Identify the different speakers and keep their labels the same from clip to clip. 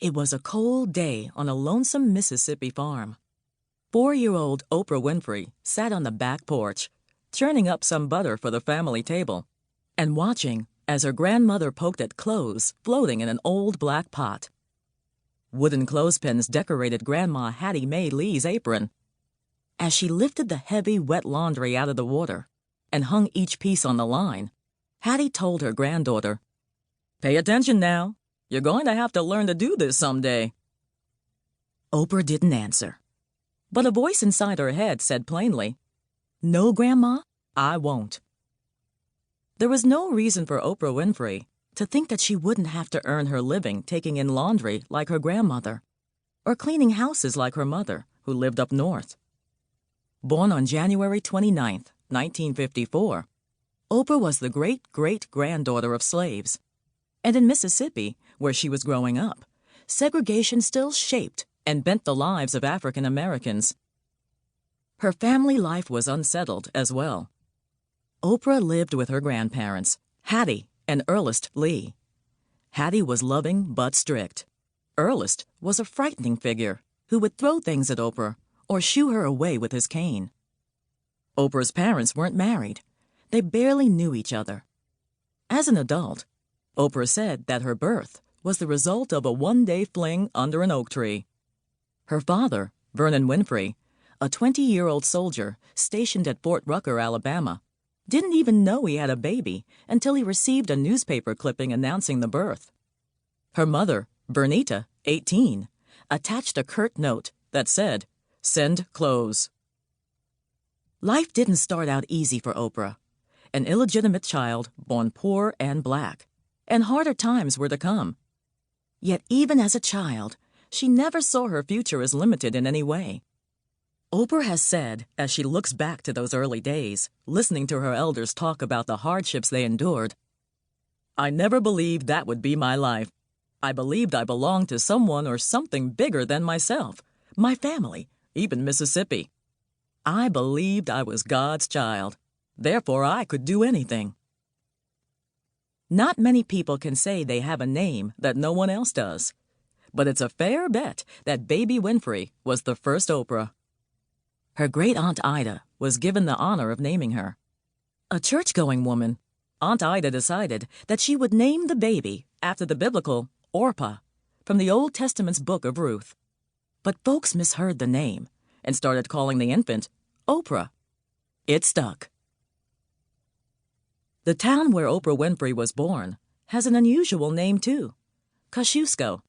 Speaker 1: It was a cold day on a lonesome Mississippi farm. 4-year-old Oprah Winfrey sat on the back porch, churning up some butter for the family table, and watching as her grandmother poked at clothes floating in an old black pot. Wooden clothespins decorated Grandma Hattie Mae Lee's apron. As she lifted the heavy, wet laundry out of the water and hung each piece on the line, Hattie told her granddaughter, "Pay attention now. You're going to have to learn to do this someday." Oprah didn't answer, but a voice inside her head said plainly, "No, Grandma, I won't." There was no reason for Oprah Winfrey to think that she wouldn't have to earn her living taking in laundry like her grandmother, or cleaning houses like her mother, who lived up north. Born on January 29, 1954, Oprah was the great-great-granddaughter of slaves. And in Mississippi, where she was growing up, segregation still shaped and bent the lives of African Americans. Her family life was unsettled as well. Oprah lived with her grandparents, Hattie and Ernest Lee. Hattie was loving but strict. Ernest was a frightening figure who would throw things at Oprah or shoo her away with his cane. Oprah's parents weren't married. They barely knew each other. As an adult, Oprah said that her birth was the result of a one-day fling under an oak tree. Her father, Vernon Winfrey, a 20-year-old soldier stationed at Fort Rucker, Alabama, didn't even know he had a baby until he received a newspaper clipping announcing the birth. Her mother, Bernita, 18, attached a curt note that said, "Send clothes." Life didn't start out easy for Oprah, an illegitimate child born poor and black, and harder times were to come. Yet even as a child, she never saw her future as limited in any way. Oprah has said, as she looks back to those early days, listening to her elders talk about the hardships they endured, "I never believed that would be my life. I believed I belonged to someone or something bigger than myself, my family, even Mississippi. I believed I was God's child. Therefore, I could do anything." Not many people can say they have a name that no one else does, but it's a fair bet that Baby Winfrey was the first Oprah. Her great-aunt Ida was given the honor of naming her. A church-going woman, Aunt Ida decided that she would name the baby after the biblical Orpah from the Old Testament's book of Ruth. But folks misheard the name and started calling the infant Oprah. It stuck. The town where Oprah Winfrey was born has an unusual name, too, Kosciusko.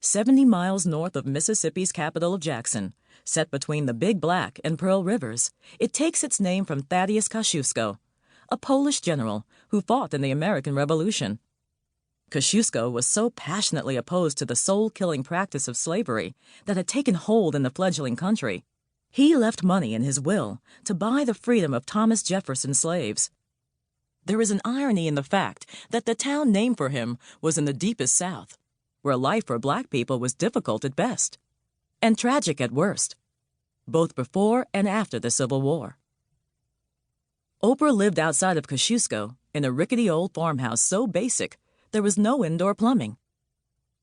Speaker 1: 70 miles north of Mississippi's capital of Jackson, set between the Big Black and Pearl Rivers, it takes its name from Thaddeus Kosciusko, a Polish general who fought in the American Revolution. Kosciusko was so passionately opposed to the soul-killing practice of slavery that had taken hold in the fledgling country. He left money in his will to buy the freedom of Thomas Jefferson's slaves. There is an irony in the fact that the town named for him was in the deepest South, where life for black people was difficult at best and tragic at worst, both before and after the Civil War. Oprah lived outside of Kosciusko in a rickety old farmhouse so basic there was no indoor plumbing.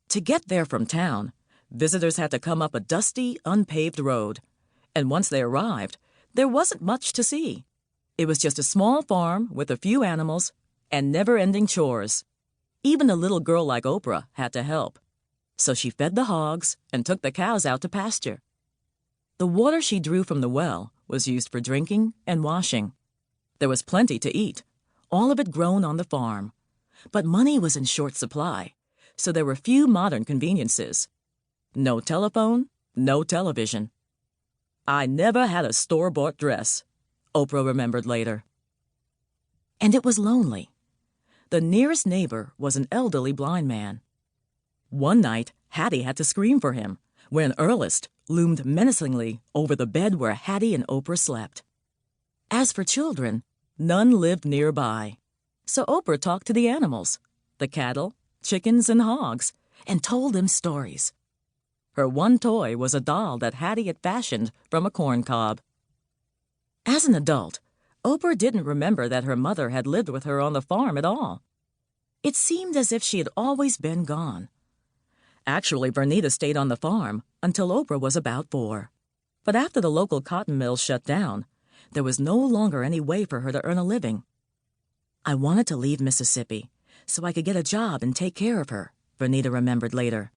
Speaker 1: To get there from town, visitors had to come up a dusty, unpaved road, and once they arrived, there wasn't much to see. It was just a small farm with a few animals and never-ending chores. Even a little girl like Oprah had to help. So she fed the hogs and took the cows out to pasture. The water she drew from the well was used for drinking and washing. There was plenty to eat, all of it grown on the farm. But money was in short supply, so there were few modern conveniences. No telephone, no television. "I never had a store-bought dress," Oprah remembered later. And it was lonely. The nearest neighbor was an elderly blind man. One night, Hattie had to scream for him when Ernest loomed menacingly over the bed where Hattie and Oprah slept. As for children, none lived nearby. So Oprah talked to the animals, the cattle, chickens, and hogs, and told them stories. Her one toy was a doll that Hattie had fashioned from a corn cob. As an adult, Oprah didn't remember that her mother had lived with her on the farm at all. It seemed as if she had always been gone. Actually, Vernita stayed on the farm until Oprah was about 4. But after the local cotton mills shut down, there was no longer any way for her to earn a living. "I wanted to leave Mississippi so I could get a job and take care of her," Vernita remembered later.